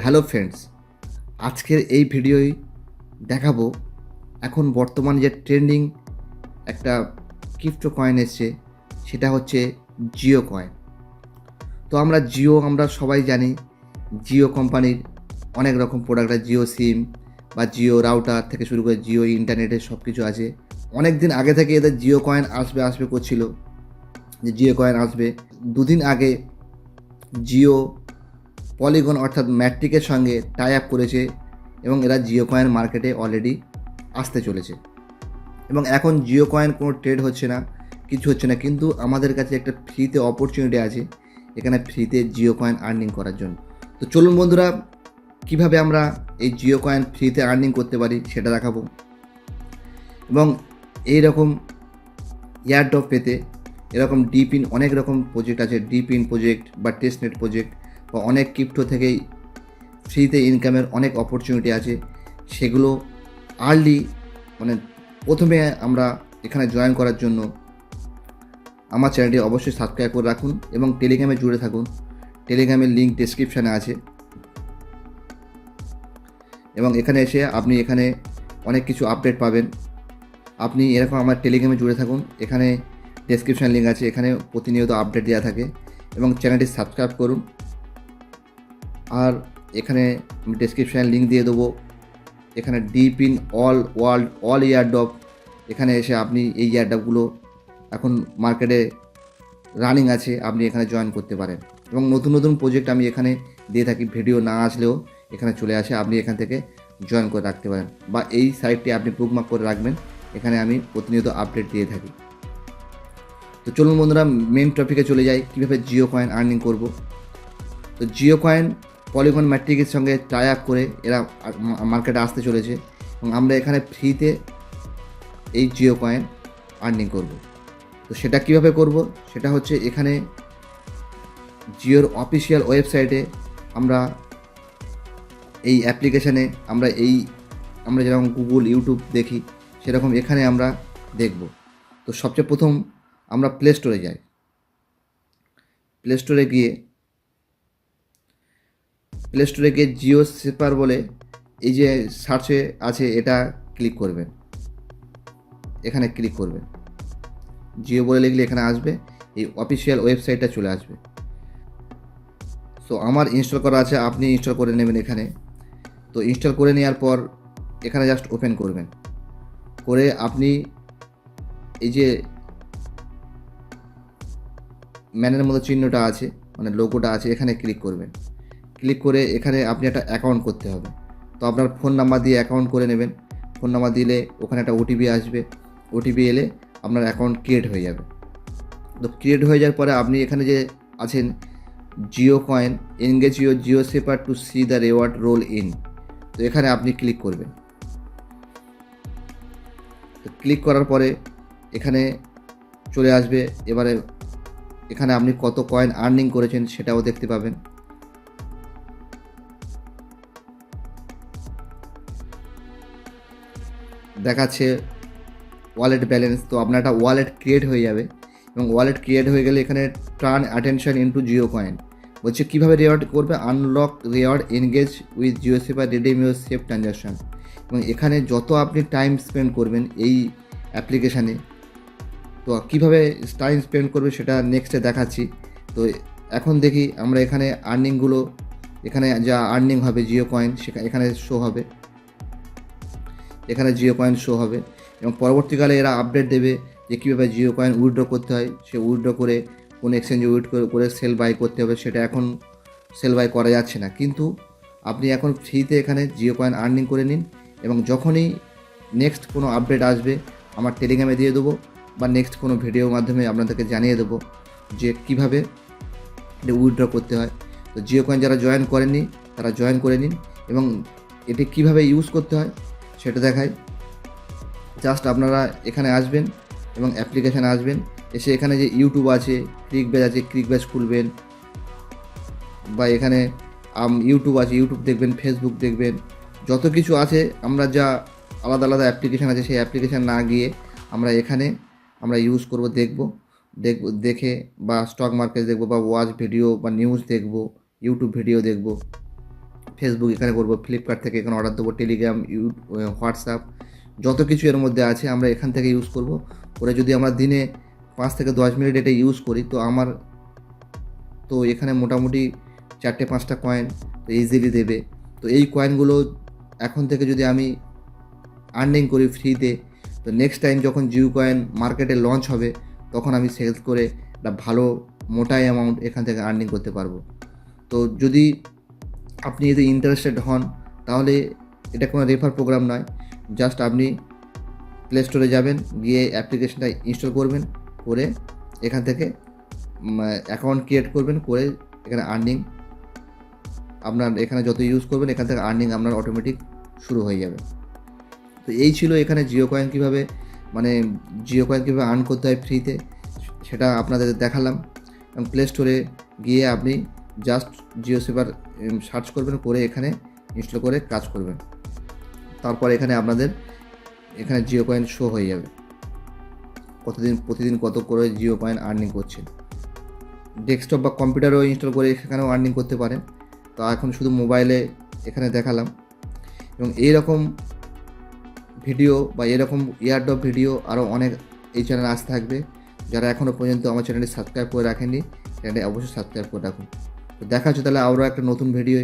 Hello friends, আজকের এই ভিডিওয় দেখাবো এখন বর্তমান যে ট্রেন্ডিং একটা ক্রিপ্টো কয়েন এসছে, সেটা হচ্ছে জিও কয়েন। তো আমরা সবাই জানি জিও কোম্পানির অনেক রকম প্রোডাক্ট আছে। জিও সিম বা জিও রাউটার থেকে শুরু করে জিও ইন্টারনেটের সব কিছু আছে। অনেক দিন আগে থেকে এদের জিও কয়েন আসবে করছিল, যে জিও কয়েন আসবে। দুদিন আগে জিও পলিগন অর্থাৎ ম্যাট্রিকের সঙ্গে টাই আপ করেছে এবং এরা জিও কয়েন মার্কেটে অলরেডি আসতে চলেছে। এবং এখন জিও কয়েন কোনো ট্রেড হচ্ছে না, কিছু হচ্ছে না, কিন্তু আমাদের কাছে একটা ফ্রিতে অপরচুনিটি আছে এখানে ফ্রিতে জিও কয়েন আর্নিং করার জন্য। তো চলুন বন্ধুরা, কিভাবে আমরা এই জিও কয়েন ফ্রিতে আর্নিং করতে পারি সেটা দেখাবো। এবং এই রকম এয়ারড্রপ পেতে এরকম ডিপিন অনেক রকম প্রজেক্ট আছে, ডিপিন প্রজেক্ট বা টেস্টনেট প্রজেক্ট বা অনেক ক্রিপ্টো থেকেই ফ্রিতে ইনকামের অনেক অপরচুনিটি আছে। সেগুলো আর্লি প্রথমে আমরা এখানে জয়েন করার জন্য আমার চ্যানেলটি অবশ্যই সাবস্ক্রাইব করে রাখুন এবং টেলিগ্রামে জুড়ে থাকুন। টেলিগ্রামের লিঙ্ক ডেসক্রিপশানে আছে এবং এখানে এসে আপনি এখানে অনেক কিছু আপডেট পাবেন। আপনি এরকম আমার টেলিগ্রামে জুড়ে থাকুন, এখানে ডেসক্রিপশান লিঙ্ক আছে, এখানে প্রতিনিয়ত আপডেট দেওয়া থাকে এবং চ্যানেলটি সাবস্ক্রাইব করুন। আর এখানে ডেসক্রিপশানে লিঙ্ক দিয়ে দেবো, এখানে ডিপ ইন অল ইয়ারড্রপ, এখানে এসে আপনি এই ইয়ারড্রপগুলো এখন মার্কেটে রানিং আছে, আপনি এখানে জয়েন করতে পারেন। এবং নতুন নতুন প্রজেক্ট আমি এখানে দিয়ে থাকি, ভিডিও না আসলেও এখানে চলে আসে, আপনি এখান থেকে জয়েন করে রাখতে পারেন বা এই সাইটটি আপনি বুকমার্ক করে রাখবেন, এখানে আমি প্রতিনিয়ত আপডেট দিয়ে থাকি। তো চলুন বন্ধুরা, মেন টপিকে চলে যাই, কীভাবে জিও কয়েন আর্নিং করব। তো জিও কয়েন পলিগন ম্যাট্রিকের সঙ্গে টাই আপ করে এরা মার্কেটে আসতে চলেছে এবং আমরা এখানে ফ্রিতে এই জিও কয়েন আর্নিং করব। তো সেটা কীভাবে করব, সেটা হচ্ছে এখানে জিওর অফিসিয়াল ওয়েবসাইটে আমরা এই অ্যাপ্লিকেশানে আমরা যেরকম গুগল ইউটিউব দেখি সেরকম এখানে আমরা দেখব। তো সবচেয়ে প্রথম আমরা প্লে স্টোরে যাই। প্লে স্টোরে গিয়ে জিও সেপার বলে এই যে সার্চে আছে এটা ক্লিক করবেন, এখানে ক্লিক করবেন। জিও বলে লিখলে এখানে আসবে, এই অফিসিয়াল ওয়েবসাইটটা চলে আসবে। সো আমার ইনস্টল করা আছে, আপনি ইনস্টল করে নেবেন এখানে। তো ইনস্টল করে নেওয়ার পর এখানে জাস্ট ওপেন করবেন, করে আপনি এই যে ম্যানের মতো চিহ্নটা আছে লোগোটা আছে এখানে ক্লিক করবেন। ক্লিক করে এখানে আপনি একটা অ্যাকাউন্ট করতে হবে। তো আপনার ফোন নাম্বার দিয়ে অ্যাকাউন্ট করে নেবেন। ফোন নাম্বার দিলে ওখানে একটা ওটিপি আসবে, ওটিপি এলে আপনার অ্যাকাউন্ট ক্রিয়েট হয়ে যাবে। তো ক্রিয়েট হয়ে যাওয়ার পরে আপনি এখানে যে আছেন Jio coin engage your Jio sphere to see the reward roll in, তো এখানে আপনি ক্লিক করবেন। তো ক্লিক করার পরে এখানে চলে আসবে, এবারে এখানে আপনি কত কয়েন আর্নিং করেছেন সেটাও দেখতে পাবেন। দেখাচ্ছে ওয়ালেট ব্যালেন্স। তো আপনার একটা ওয়ালেট ক্রিয়েট হয়ে যাবে এবং ওয়ালেট ক্রিয়েট হয়ে গেলে এখানে turn attention into Jio coin বলছে কীভাবে রিওয়ার্ড করবে। Unlock reward engage with Jio সেপার রিডিম ইউর সেফ ট্রানজাকশান। এবং এখানে যত আপনি টাইম স্পেন্ড করবেন এই অ্যাপ্লিকেশানে, তো কীভাবে টাইম স্পেন্ড করবে সেটা নেক্সটে দেখাচ্ছি। তো এখন দেখি আমরা এখানে আর্নিংগুলো, এখানে যা আর্নিং হবে জিও কয়েন এখানে শো হবে, এখানে জিও কয়েন শো হবে এবং পরবর্তীকালে এরা আপডেট দেবে যে কীভাবে জিও কয়েন উইথড্র করতে হয়। সে উইথড্র করে কোন এক্সচেঞ্জে করে সেল বাই করতে হবে, সেটা এখন সেল বাই করা যাচ্ছে না। কিন্তু আপনি এখন ফ্রিতে এখানে জিও কয়েন আর্নিং করে নিন এবং যখনই নেক্সট কোনো আপডেট আসবে আমার টেলিগ্রামে দিয়ে দেবো বা নেক্সট কোনো ভিডিওর মাধ্যমে আপনাদেরকে জানিয়ে দেবো যে কীভাবে উইথড্র করতে হয়। তো জিও কয়েন যারা জয়েন করেননি তারা জয়েন করে নিন এবং এটি কীভাবে ইউজ করতে হয় সেটা দেখায়। জাস্ট আপনারা এখানে আসবেন এবং অ্যাপ্লিকেশানে আসবেন, এসে এখানে যে ইউটিউব আছে, ক্লিকবেজ আছে, ক্লিকবেজ খুলবেন বা এখানে ইউটিউব আছে, ইউটিউব দেখবেন, ফেসবুক দেখবেন, যত কিছু আছে আমরা যা আলাদা আলাদা অ্যাপ্লিকেশান আছে সেই অ্যাপ্লিকেশান না গিয়ে আমরা ইউজ করব, দেখে বা স্টক মার্কেট দেখব বা ওয়াচ ভিডিও বা নিউজ দেখব, ইউটিউব ভিডিও দেখব। ফেসবুক এখানে করব, ফ্লিপকার্ট থেকে এখানে অর্ডার দেবো, টেলিগ্রাম, হোয়াটসঅ্যাপ, যত কিছু এর মধ্যে আছে আমরা এখান থেকে ইউজ করব। করে যদি আমরা দিনে 5 থেকে 10 মিনিট এটা ইউজ করি তো এখানে মোটামুটি 4-5টা কয়েন তো ইজিলি দেবে। তো এই কয়েনগুলো এখন থেকে যদি আমি আর্নিং করি ফ্রিতে, তো নেক্সট টাইম যখন জিও কয়েন মার্কেটে লঞ্চ হবে তখন আমি সেলস করে একটা ভালো মোটা অ্যামাউন্ট এখান থেকে আর্নিং করতে পারবো। তো আপনি যদি ইন্টারেস্টেড হন তাহলে এটা কোনো রেফার প্রোগ্রাম নয়, জাস্ট আপনি প্লে স্টোরে যাবেন, গিয়ে অ্যাপ্লিকেশনটা ইনস্টল করবেন, করে এখান থেকে অ্যাকাউন্ট ক্রিয়েট করবেন, করে এখানে আর্নিং আপনার এখানে যত ইউজ করবেন এখান থেকে আর্নিং আপনার অটোমেটিক শুরু হয়ে যাবে। তো এই ছিল এখানে জিও কয়েন কীভাবে আর্ন করতে হয় ফ্রিতে, সেটা আপনাদের দেখালাম। এবং প্লে স্টোরে গিয়ে আপনি জাস্ট জিও সেভার সার্চ করবেন, করে এখানে ইনস্টল করে কাজ করবেন। তারপর আপনাদের এখানে জিও কয়েন শো হয়ে যাবে প্রতিদিন কত করে জিও কয়েন আর্নিং করছেন। ডেস্কটপ বা কম্পিউটারও ইনস্টল করে সেখানেও আর্নিং করতে পারেন। তো এখন শুধু মোবাইলে এখানে দেখালাম। এবং এইরকম ভিডিও বা এরকম এয়ারড্রপ ভিডিও আরও অনেক এই চ্যানেলে আসতে থাকবে। যারা এখনও পর্যন্ত আমার চ্যানেলটি সাবস্ক্রাইব করে রাখেননি, চ্যানেলটি অবশ্যই সাবস্ক্রাইব করে রাখুন। তো দেখা হচ্ছে তাহলে আরও একটা নতুন ভিডিও।